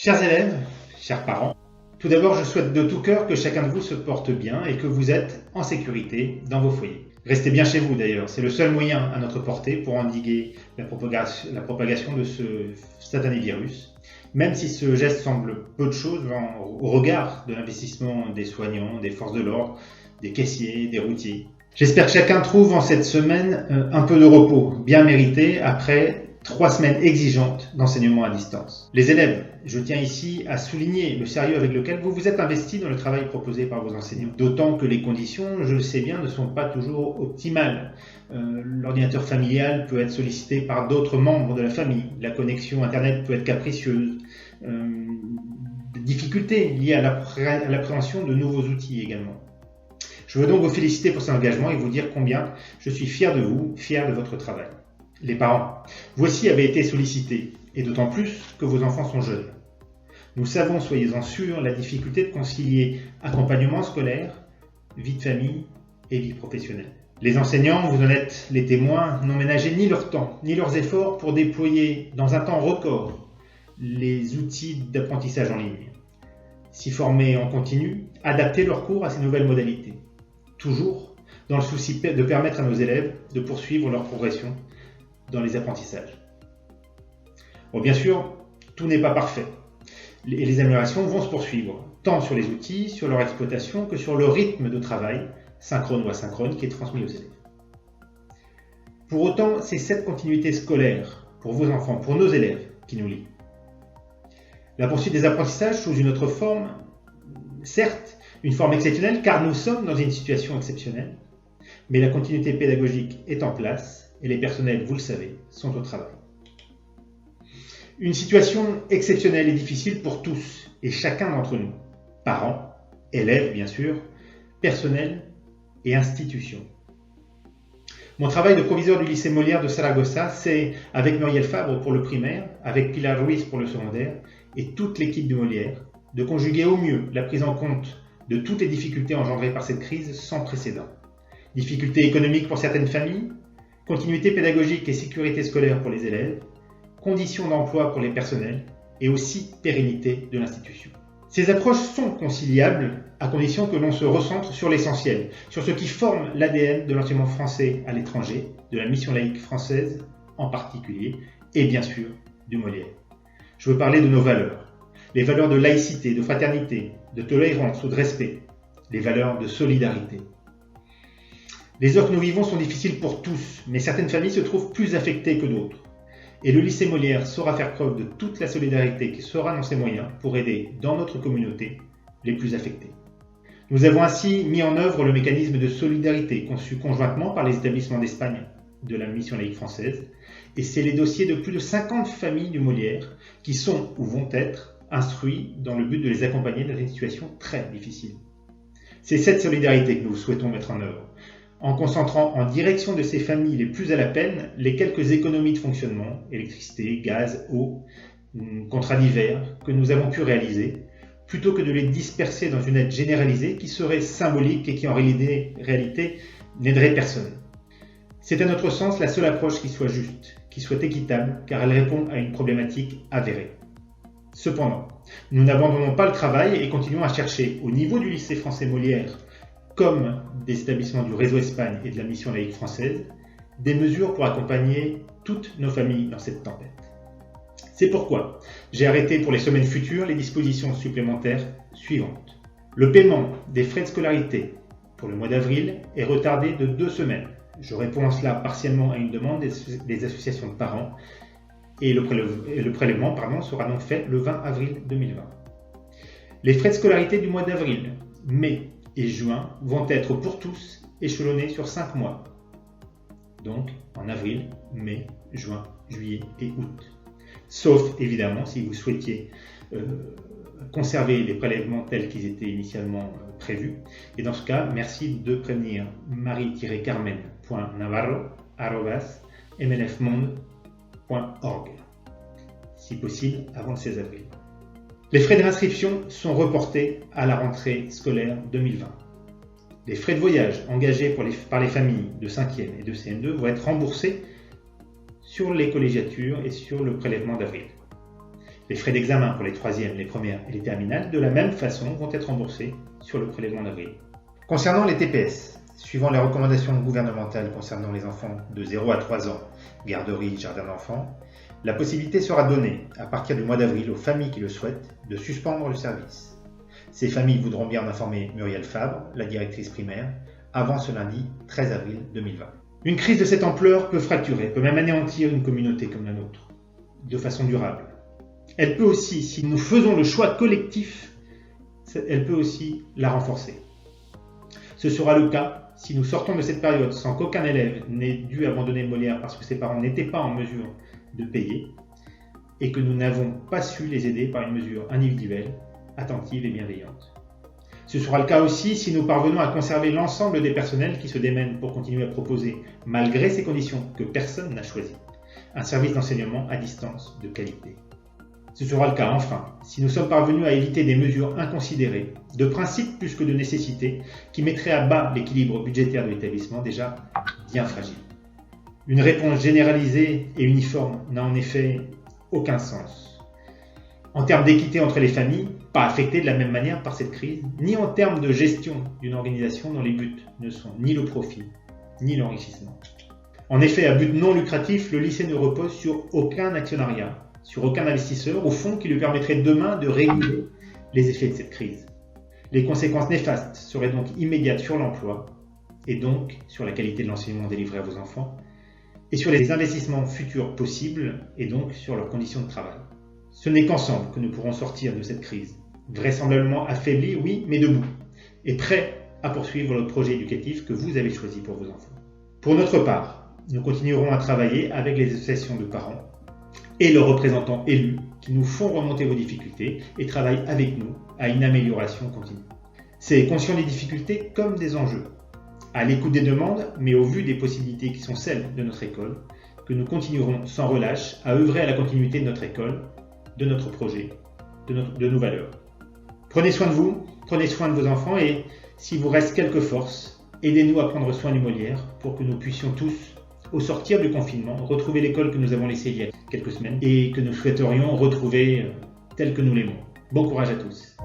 Chers élèves, chers parents, tout d'abord je souhaite de tout cœur que chacun de vous se porte bien et que vous êtes en sécurité dans vos foyers. Restez bien chez vous d'ailleurs, c'est le seul moyen à notre portée pour endiguer la propagation de ce satané virus, même si ce geste semble peu de choses au regard de l'investissement des soignants, des forces de l'ordre, des caissiers, des routiers. J'espère que chacun trouve en cette semaine un peu de repos, bien mérité après 3 semaines exigeantes d'enseignement à distance. Les élèves, je tiens ici à souligner le sérieux avec lequel vous vous êtes investis dans le travail proposé par vos enseignants. D'autant que les conditions, je le sais bien, ne sont pas toujours optimales. L'ordinateur familial peut être sollicité par d'autres membres de la famille. La connexion Internet peut être capricieuse. Des difficultés liées à l'appréhension de nouveaux outils également. Je veux donc vous féliciter pour cet engagement et vous dire combien je suis fier de vous, fier de votre travail. Les parents, vous aussi avez été sollicités, et d'autant plus que vos enfants sont jeunes. Nous savons, soyez-en sûrs, la difficulté de concilier accompagnement scolaire, vie de famille et vie professionnelle. Les enseignants, vous en êtes les témoins, n'ont ménagé ni leur temps, ni leurs efforts pour déployer dans un temps record les outils d'apprentissage en ligne. S'y former en continu, adapter leurs cours à ces nouvelles modalités. Toujours dans le souci de permettre à nos élèves de poursuivre leur progression dans les apprentissages. Bon, bien sûr, tout n'est pas parfait et les améliorations vont se poursuivre, tant sur les outils, sur leur exploitation que sur le rythme de travail, synchrone ou asynchrone, qui est transmis aux élèves. Pour autant, c'est cette continuité scolaire pour vos enfants, pour nos élèves, qui nous lie. La poursuite des apprentissages sous une autre forme, certes, une forme exceptionnelle, car nous sommes dans une situation exceptionnelle, mais la continuité pédagogique est en place et les personnels, vous le savez, sont au travail. Une situation exceptionnelle et difficile pour tous et chacun d'entre nous, parents, élèves bien sûr, personnel et institutions. Mon travail de proviseur du lycée Molière de Saragossa, c'est, avec Muriel Fabre pour le primaire, avec Pilar Ruiz pour le secondaire et toute l'équipe de Molière, de conjuguer au mieux la prise en compte de toutes les difficultés engendrées par cette crise sans précédent. Difficultés économiques pour certaines familles, continuité pédagogique et sécurité scolaire pour les élèves, conditions d'emploi pour les personnels et aussi pérennité de l'institution. Ces approches sont conciliables à condition que l'on se recentre sur l'essentiel, sur ce qui forme l'ADN de l'enseignement français à l'étranger, de la mission laïque française en particulier, et bien sûr du Molière. Je veux parler de nos valeurs, les valeurs de laïcité, de fraternité, de tolérance ou de respect, les valeurs de solidarité. Les heures que nous vivons sont difficiles pour tous, mais certaines familles se trouvent plus affectées que d'autres. Et le lycée Molière saura faire preuve de toute la solidarité qui sera dans ses moyens pour aider, dans notre communauté, les plus affectés. Nous avons ainsi mis en œuvre le mécanisme de solidarité conçu conjointement par les établissements d'Espagne de la mission laïque française, et c'est les dossiers de plus de 50 familles du Molière qui sont ou vont être instruits dans le but de les accompagner dans une situation très difficile. C'est cette solidarité que nous souhaitons mettre en œuvre, en concentrant en direction de ces familles les plus à la peine les quelques économies de fonctionnement, électricité, gaz, eau, contrats d'hiver, que nous avons pu réaliser, plutôt que de les disperser dans une aide généralisée qui serait symbolique et qui en réalité n'aiderait personne. C'est à notre sens la seule approche qui soit juste, qui soit équitable, car elle répond à une problématique avérée. Cependant, nous n'abandonnons pas le travail et continuons à chercher, au niveau du lycée français Molière, comme des établissements du réseau Espagne et de la mission laïque française, des mesures pour accompagner toutes nos familles dans cette tempête. C'est pourquoi j'ai arrêté pour les semaines futures les dispositions supplémentaires suivantes. Le paiement des frais de scolarité pour le mois d'avril est retardé de 2 semaines. Je réponds en cela partiellement à une demande des associations de parents et le prélèvement sera donc fait le 20 avril 2020. Les frais de scolarité du mois d'avril, mai et juin vont être pour tous échelonnés sur 5 mois. Donc en avril, mai, juin, juillet et août. Sauf évidemment si vous souhaitiez conserver les prélèvements tels qu'ils étaient initialement prévus. Et dans ce cas, merci de prévenir marie-carmen.navarro@mlfmonde.org, si possible avant le 16 avril. Les frais d'inscription sont reportés à la rentrée scolaire 2020. Les frais de voyage engagés par les familles de 5e et de CM2 vont être remboursés sur les collégiatures et sur le prélèvement d'avril. Les frais d'examen pour les troisièmes, les premières et les terminales, de la même façon, vont être remboursés sur le prélèvement d'avril. Concernant les TPS, suivant les recommandations gouvernementales concernant les enfants de 0 à 3 ans, garderie, jardin d'enfants, la possibilité sera donnée, à partir du mois d'avril, aux familles qui le souhaitent, de suspendre le service. Ces familles voudront bien en informer Muriel Fabre, la directrice primaire, avant ce lundi 13 avril 2020. Une crise de cette ampleur peut fracturer, peut même anéantir une communauté comme la nôtre, de façon durable. Elle peut aussi, si nous faisons le choix collectif, elle peut aussi la renforcer. Ce sera le cas si nous sortons de cette période sans qu'aucun élève n'ait dû abandonner Molière parce que ses parents n'étaient pas en mesure de payer et que nous n'avons pas su les aider par une mesure individuelle, attentive et bienveillante. Ce sera le cas aussi si nous parvenons à conserver l'ensemble des personnels qui se démènent pour continuer à proposer, malgré ces conditions que personne n'a choisies, un service d'enseignement à distance de qualité. Ce sera le cas, enfin, si nous sommes parvenus à éviter des mesures inconsidérées, de principe plus que de nécessité, qui mettraient à bas l'équilibre budgétaire de l'établissement déjà bien fragile. Une réponse généralisée et uniforme n'a en effet aucun sens. En termes d'équité entre les familles, pas affectées de la même manière par cette crise, ni en termes de gestion d'une organisation dont les buts ne sont ni le profit, ni l'enrichissement. En effet, à but non lucratif, le lycée ne repose sur aucun actionnariat, sur aucun investisseur, au fond, qui lui permettrait demain de réguler les effets de cette crise. Les conséquences néfastes seraient donc immédiates sur l'emploi, et donc sur la qualité de l'enseignement délivré à vos enfants, et sur les investissements futurs possibles, et donc sur leurs conditions de travail. Ce n'est qu'ensemble que nous pourrons sortir de cette crise, vraisemblablement affaiblis, oui, mais debout, et prêts à poursuivre le projet éducatif que vous avez choisi pour vos enfants. Pour notre part, nous continuerons à travailler avec les associations de parents et leurs représentants élus qui nous font remonter vos difficultés et travaillent avec nous à une amélioration continue. C'est conscient des difficultés comme des enjeux, à l'écoute des demandes, mais au vu des possibilités qui sont celles de notre école, que nous continuerons sans relâche à œuvrer à la continuité de notre école, de notre projet, de nos valeurs. Prenez soin de vous, prenez soin de vos enfants et, s'il vous reste quelques forces, aidez-nous à prendre soin du Molière pour que nous puissions tous, au sortir du confinement, retrouver l'école que nous avons laissée il y a quelques semaines et que nous souhaiterions retrouver telle que nous l'aimons. Bon courage à tous.